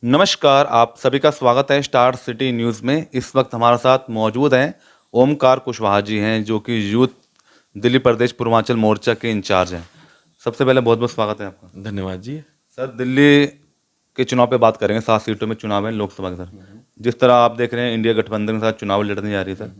नमस्कार, आप सभी का स्वागत है स्टार सिटी न्यूज़ में। इस वक्त हमारे साथ मौजूद हैं ओमकार कुशवाहा जी हैं, जो कि यूथ दिल्ली प्रदेश पूर्वांचल मोर्चा के इंचार्ज हैं। सबसे पहले बहुत बहुत स्वागत है आपका। धन्यवाद जी। सर, दिल्ली के चुनाव पे बात करेंगे। 7 सीटों में चुनाव है लोकसभा के। सर, जिस तरह आप देख रहे हैं इंडिया गठबंधन के साथ चुनाव लड़ने जा रही है, सर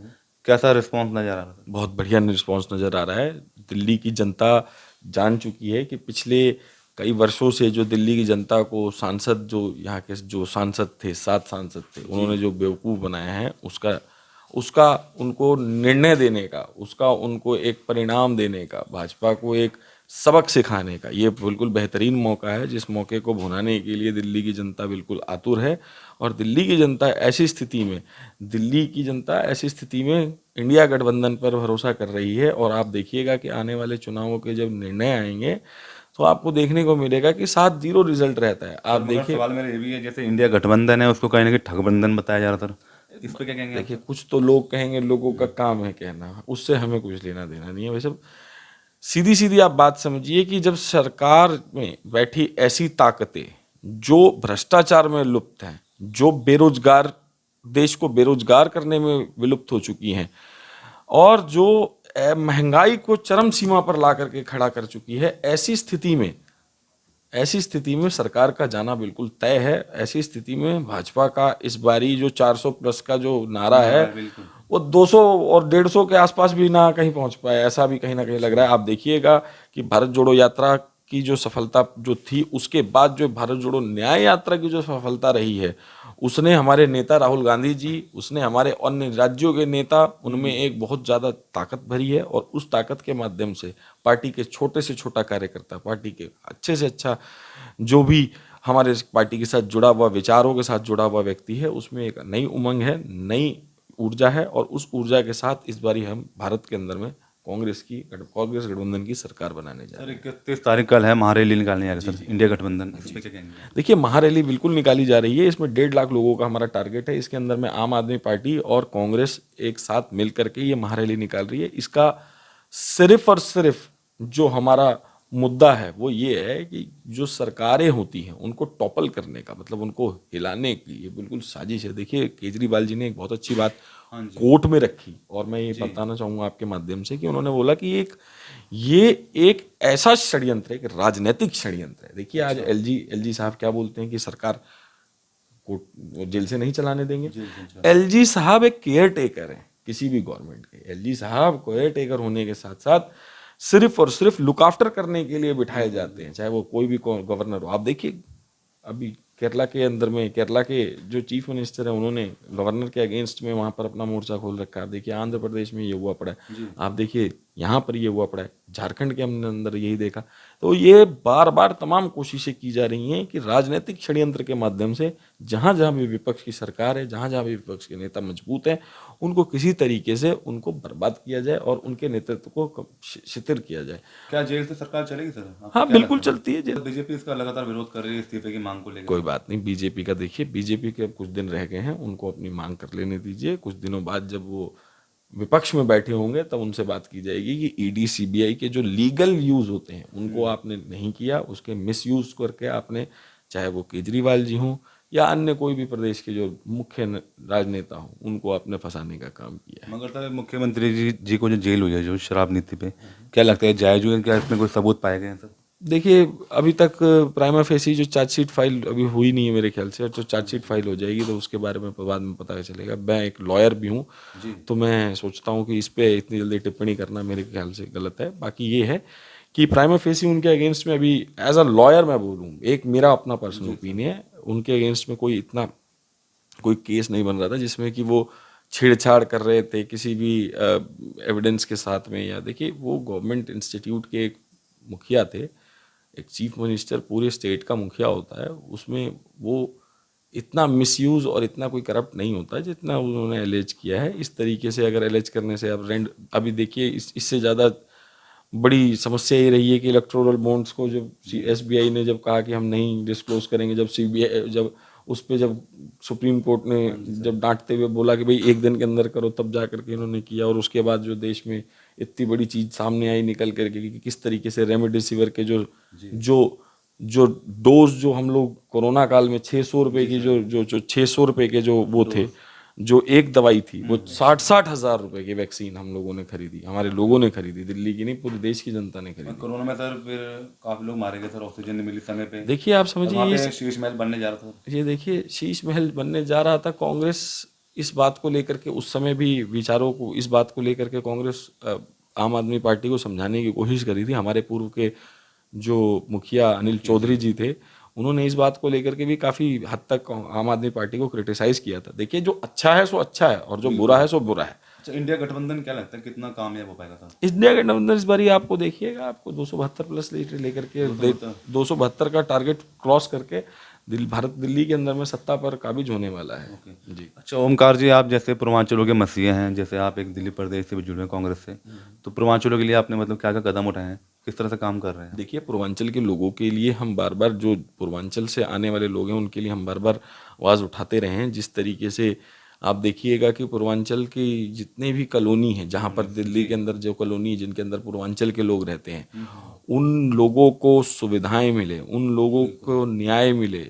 कैसा रिस्पॉन्स नजर आ रहा है? बहुत बढ़िया रिस्पॉन्स नज़र आ रहा है। दिल्ली की जनता जान चुकी है कि पिछले कई वर्षों से जो दिल्ली की जनता को सांसद, जो यहाँ के जो सांसद थे, 7 सांसद थे, उन्होंने जो बेवकूफ़ बनाया है, उसका उसका उनको निर्णय देने का, उसका उनको एक परिणाम देने का, भाजपा को एक सबक सिखाने का ये बिल्कुल बेहतरीन मौका है, जिस मौके को भुनाने के लिए दिल्ली की जनता बिल्कुल आतुर है। और दिल्ली की जनता ऐसी स्थिति में इंडिया गठबंधन पर भरोसा कर रही है। और आप देखिएगा कि आने वाले चुनावों के जब निर्णय आएंगे तो आपको देखने को मिलेगा कि 7-0 रिजल्ट रहता है। आप सर, मगर देखिए, सवाल मेरा ये भी है, जैसे इंडिया गठबंधन है उसको कहीं ना कहीं ठगबंधन बताया जा रहा था। इस पे क्या कहेंगे आप देखिए सर? कुछ तो लोग कहेंगे, लोगों का काम है कहना, उससे हमें कुछ लेना देना नहीं है। वैसे सीधी सीधी आप बात समझिए कि जब सरकार में बैठी ऐसी ताकतें जो भ्रष्टाचार में लुप्त हैं, जो बेरोजगार, देश को बेरोजगार करने में विलुप्त हो चुकी हैं, और जो महंगाई को चरम सीमा पर ला करके खड़ा कर चुकी है, ऐसी स्थिति में सरकार का जाना बिल्कुल तय है। ऐसी स्थिति में भाजपा का इस बारी जो 400 प्लस का जो नारा है, बिल्कुल। वो 200 और 150 के आसपास भी ना कहीं पहुंच पाए, ऐसा भी कहीं ना कहीं लग रहा है। आप देखिएगा कि भारत जोड़ो यात्रा की जो सफलता जो थी, उसके बाद जो भारत जोड़ो न्याय यात्रा की जो सफलता रही है, उसने हमारे नेता राहुल गांधी जी, उसने हमारे अन्य राज्यों के नेता, उनमें एक बहुत ज़्यादा ताकत भरी है। और उस ताकत के माध्यम से पार्टी के छोटे से छोटा कार्यकर्ता, पार्टी के अच्छे से अच्छा जो भी हमारे पार्टी के साथ जुड़ा हुआ, विचारों के साथ जुड़ा हुआ व्यक्ति है, उसमें एक नई उमंग है, नई ऊर्जा है। और उस ऊर्जा के साथ इस बारी हम भारत के अंदर में कांग्रेस गठबंधन की सरकार बनाने जा सर, रहे हैं। 31 तारीख कल है, महारैली निकालने जा रही है सर इंडिया गठबंधन। इस पे क्या कहेंगे आप? देखिए, महारैली बिल्कुल निकाली जा रही है। इसमें 1.5 लाख लोगों का हमारा टारगेट है। इसके अंदर में आम आदमी पार्टी और कांग्रेस एक साथ मिल करके ये महारैली निकाल रही है। इसका सिर्फ और सिर्फ जो हमारा मुद्दा है वो ये है कि जो सरकारें होती हैं उनको टॉपल करने का, मतलब उनको हिलाने की ये बिल्कुल साजिश है। देखिए, केजरीवाल जी ने एक बहुत अच्छी बात कोर्ट में रखी, और मैं ये बताना चाहूंगा आपके माध्यम से कि उन्होंने बोला कि ये एक ऐसा षड्यंत्र है, एक राजनीतिक षड्यंत्र है। देखिए, आज एलजी साहब क्या बोलते हैं कि सरकार को जेल से नहीं चलाने देंगे। एलजी साहब एक केयर टेकर है किसी भी गवर्नमेंट के। एलजी साहब केयर टेकर होने के साथ साथ सिर्फ और सिर्फ लुक आफ्टर करने के लिए बिठाए जाते हैं, चाहे वो कोई भी गवर्नर हो। आप देखिए, अभी केरला के अंदर में, केरला के जो चीफ मिनिस्टर है, उन्होंने गवर्नर के अगेंस्ट में वहां पर अपना मोर्चा खोल रखा है। आप देखिए, आंध्र प्रदेश में ये हुआ पड़ा है, आप देखिए यहाँ पर ये हुआ पड़ा है, झारखंड के हमने अंदर यही देखा। तो ये बार बार तमाम कोशिशें की जा रही हैं कि राजनीतिक षड्यंत्र के माध्यम से जहां जहां भी विपक्ष की सरकार है, जहां जहां भी विपक्ष के नेता मजबूत हैं, उनको किसी तरीके से उनको बर्बाद किया जाए और उनके नेतृत्व को शिथिल किया जाए। क्या जेल से सरकार चलेगी सर? आपको हाँ, क्या बिल्कुल लगता है? चलती है जेल। बीजेपी इसका लगातार विरोध कर रही है, इस्तीफे की मांग को लेकर। कोई बात नहीं, बीजेपी का देखिए, बीजेपी के अब कुछ दिन रह गए हैं, उनको अपनी मांग कर लेने दीजिए। कुछ दिनों बाद जब वो विपक्ष में बैठे होंगे तब उनसे बात की जाएगी कि ईडी सीबीआई के जो लीगल यूज होते हैं उनको आपने नहीं किया, उसके मिस यूज करके आपने, चाहे वो केजरीवाल जी हों या अन्य कोई भी प्रदेश के जो मुख्य राजनेता हों, उनको आपने फंसाने का काम किया है। मगर सर, मुख्यमंत्री जी को जो जेल हुई है जो शराब नीति पे, क्या लगता है जायज हुई है? क्या इसमें कोई सबूत पाए गए हैं सर? देखिए, अभी तक प्राइमा फेसी जो चार्जशीट फाइल अभी हुई नहीं है मेरे ख्याल से। जो चार्जशीट फाइल हो जाएगी तो उसके बारे में बाद में पता चलेगा। मैं एक लॉयर भी हूँ, तो मैं सोचता हूँ कि इस पे इतनी जल्दी टिप्पणी करना मेरे ख्याल से गलत है। बाकी ये है कि प्राइमा फेसी उनके अगेंस्ट में, अभी एज अ लॉयर मैं बोलूँ, एक मेरा अपना पर्सनल ओपिनियन है, उनके अगेंस्ट में कोई केस नहीं बन रहा था जिसमें कि वो छेड़छाड़ कर रहे थे किसी भी एविडेंस के साथ में। या देखिए, वो गवर्नमेंट इंस्टीट्यूट के एक मुखिया थे। एक चीफ मिनिस्टर पूरे स्टेट का मुखिया होता है, उसमें वो इतना मिसयूज और इतना कोई करप्ट नहीं होता जितना उन्होंने एलेज किया है। इस तरीके से अगर एलेज करने से अब रेंड, अभी देखिए इससे ज़्यादा बड़ी समस्या ये रही है कि इलेक्टोरल बॉन्ड्स को जब एसबीआई ने जब कहा कि हम नहीं डिस्क्लोज करेंगे, जब सीबीआई जब उस पे जब सुप्रीम कोर्ट ने जब डांटते हुए बोला कि भाई 1 दिन के अंदर करो, तब जा करके इन्होंने किया। और उसके बाद जो देश में इतनी बड़ी चीज़ सामने आई निकल करके कि किस तरीके से रेमडेसिविर के जो जो डोज जो हम लोग कोरोना काल में 600 रुपए की जो 600 रुपए के जो वो थे, जो एक दवाई थी, वो 60-60 हजार रुपए की वैक्सीन हम लोगों ने खरीदी, हमारे लोगों ने खरीदी, दिल्ली की नहीं पूरे देश की जनता ने खरीदी। कोरोना में सर फिर काफी लोग मारे गए सर, ऑक्सीजन नहीं मिली समय पे। देखिए आप और समझिए वहाँ पे शीश महल बनने जा रहा था। ये देखिए शीश महल बनने जा रहा था। कांग्रेस इस बात को लेकर के उस समय भी विचारों को, इस बात को लेकर के कांग्रेस आम आदमी पार्टी को समझाने की कोशिश करी थी। हमारे पूर्व के जो मुखिया अनिल चौधरी जी थे, उन्होंने इस बात को लेकर के भी काफी हद तक आम आदमी पार्टी को क्रिटिसाइज किया था। देखिए जो अच्छा है सो अच्छा है और जो बुरा है सो बुरा है। अच्छा, इंडिया गठबंधन क्या लगता है कितना कामयाब हो पाएगा सर? इंडिया गठबंधन इस बार आपको देखिएगा, आपको 272 प्लस लेकर के 272 का टारगेट क्रॉस करके दिल्ली के अंदर में सत्ता पर काबिज होने वाला है। जी। अच्छा ओमकार जी, आप जैसे पूर्वांचलों के मसीहे हैं, जैसे आप एक दिल्ली प्रदेश से भी जुड़े हैं कांग्रेस से, तो पूर्वांचलों के लिए आपने मतलब क्या क्या कदम उठाए हैं, किस तरह से काम कर रहे हैं? देखिए पूर्वांचल के लोगों के लिए हम बार बार, जो पूर्वांचल से आने वाले लोग हैं उनके लिए हम बार बार आवाज़ उठाते रहे हैं। जिस तरीके से आप देखिएगा कि पूर्वांचल की जितने भी कॉलोनी हैं, जहाँ पर दिल्ली के अंदर जो कॉलोनी है जिनके अंदर पूर्वांचल के लोग रहते हैं, उन लोगों को सुविधाएं मिले, उन लोगों को न्याय मिले,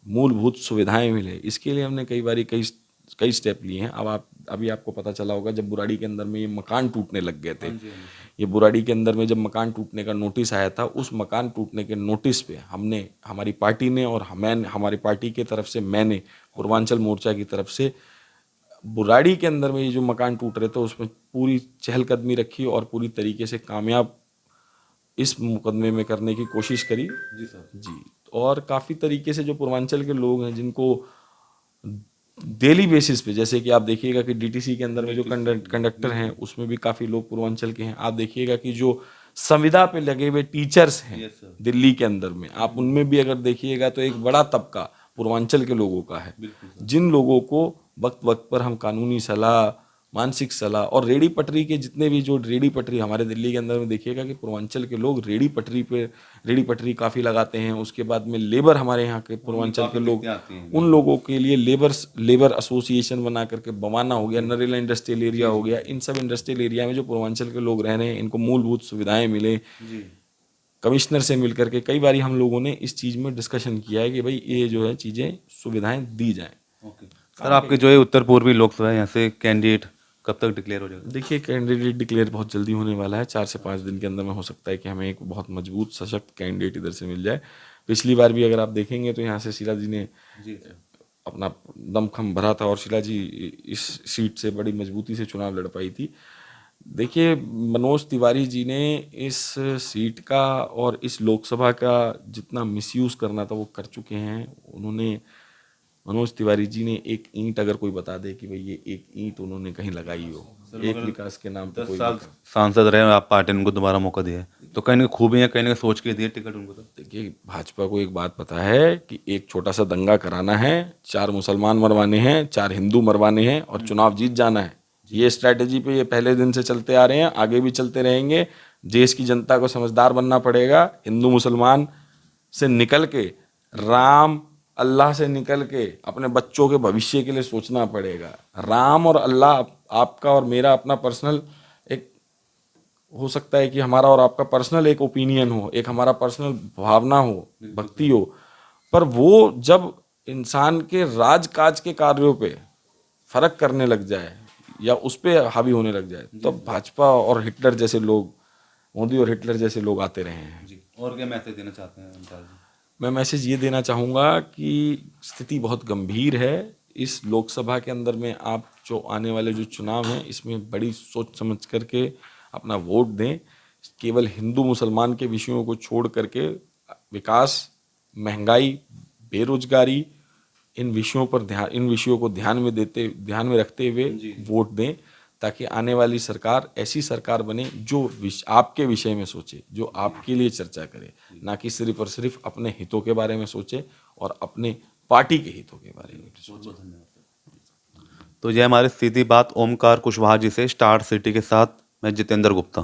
मूलभूत सुविधाएं मिले, इसके लिए हमने कई स्टेप लिए हैं। अब अभी आपको पता चला होगा जब बुराड़ी के अंदर में ये मकान टूटने लग गए थे, ये बुराड़ी के अंदर में जब मकान टूटने का नोटिस आया था, उस मकान टूटने के नोटिस पे हमने, हमारी पार्टी ने और हमारी पार्टी की तरफ से, मैंने पूर्वांचल मोर्चा की तरफ से बुराड़ी के अंदर में ये जो मकान टूट रहे थे उसमें पूरी चहलकदमी रखी और पूरी तरीके से कामयाब इस मुकदमे में करने की कोशिश करी। जी सर। जी। और काफ़ी तरीके से जो पूर्वांचल के लोग हैं जिनको डेली बेसिस पे, जैसे कि आप देखिएगा कि डीटीसी के अंदर में जो कंडक्टर हैं उसमें भी काफ़ी लोग पूर्वांचल के हैं। आप देखिएगा कि जो संविदा पे लगे हुए टीचर्स हैं दिल्ली के अंदर में, आप उनमें भी अगर देखिएगा तो एक बड़ा तबका पूर्वांचल के लोगों का है, जिन लोगों को वक्त वक्त पर हम कानूनी सलाह, मानसिक सलाह, और रेडी पटरी के जितने भी, जो रेडी पटरी हमारे दिल्ली के अंदर में देखिएगा कि पूर्वांचल के लोग रेडी पटरी काफ़ी लगाते हैं। उसके बाद में लेबर, हमारे यहाँ के पूर्वांचल के लोग, उन लोगों के लिए लेबर एसोसिएशन बना करके, बवाना हो गया, नरेला इंडस्ट्रियल एरिया हो गया, इन सब इंडस्ट्रियल एरिया में जो पूर्वांचल के लोग रह रहे हैं इनको मूलभूत सुविधाएं मिले। कमिश्नर से मिल करके कई बार हम लोगों ने इस चीज़ में डिस्कशन किया है कि भाई ये जो है चीज़ें, सुविधाएं दी जाएं। सर आपके जो है उत्तर पूर्वी लोकसभा है, यहाँ से कैंडिडेट कब तक डिक्लेयर हो जाएगा? देखिए कैंडिडेट डिक्लेयर बहुत जल्दी होने वाला है, 4 से 5 दिन के अंदर में हो सकता है कि हमें एक बहुत मजबूत सशक्त कैंडिडेट इधर से मिल जाए। पिछली बार भी अगर आप देखेंगे तो यहाँ से शीला जी ने अपना दमखम भरा था और शीला जी इस सीट से बड़ी मजबूती से चुनाव लड़ पाई थी। देखिए मनोज तिवारी जी ने इस सीट का और इस लोकसभा का जितना मिसयूज़ करना था वो कर चुके हैं। उन्होंने, मनोज तिवारी जी ने एक ईंट अगर कोई बता दे कि भाई ये एक ईंट उन्होंने कहीं लगाई हो, एक विकास के नाम पर, 10 साल सांसद रहे और आप पार्टी ने उनको दोबारा मौका दिया है, तो कहीं ना खूबी है, कहीं ना सोच के दिए टिकट उनको। तो देखिए भाजपा को एक बात पता है कि एक छोटा सा दंगा कराना है, 4 मुसलमान मरवाने हैं, 4 हिंदू मरवाने हैं और चुनाव जीत जाना है। ये स्ट्रैटेजी पे ये पहले दिन से चलते आ रहे हैं, आगे भी चलते रहेंगे। देश की जनता को समझदार बनना पड़ेगा, हिंदू मुसलमान से निकल के, राम अल्लाह से निकल के अपने बच्चों के भविष्य के लिए सोचना पड़ेगा। राम और अल्लाह आपका और मेरा अपना पर्सनल एक, हो सकता है कि हमारा और आपका पर्सनल एक ओपिनियन हो, एक हमारा पर्सनल भावना हो, भक्ति हो, पर वो जब इंसान के राजकाज के कार्यों पे फर्क करने लग जाए या उस पे हावी होने लग जाए, तो भाजपा और हिटलर जैसे लोग, मोदी और हिटलर जैसे लोग आते रहे हैं। जी, और क्या मैसेज देना चाहते हैं ओमकार जी? मैं मैसेज ये देना चाहूँगा कि स्थिति बहुत गंभीर है। इस लोकसभा के अंदर में आप जो आने वाले जो चुनाव हैं इसमें बड़ी सोच समझ करके अपना वोट दें। केवल हिंदू मुसलमान के विषयों को छोड़ करके विकास, महंगाई, बेरोजगारी, इन विषयों को ध्यान में रखते हुए वोट दें, ताकि आने वाली सरकार ऐसी सरकार बने जो आपके विषय में सोचे, जो आपके लिए चर्चा करे, ना कि सिर्फ और सिर्फ अपने हितों के बारे में सोचे और अपने पार्टी के हितों के बारे में सोचे। तो ये हमारी सीधी बात ओमकार कुशवाहा जी से, स्टार सिटी के साथ मैं जितेंद्र गुप्ता।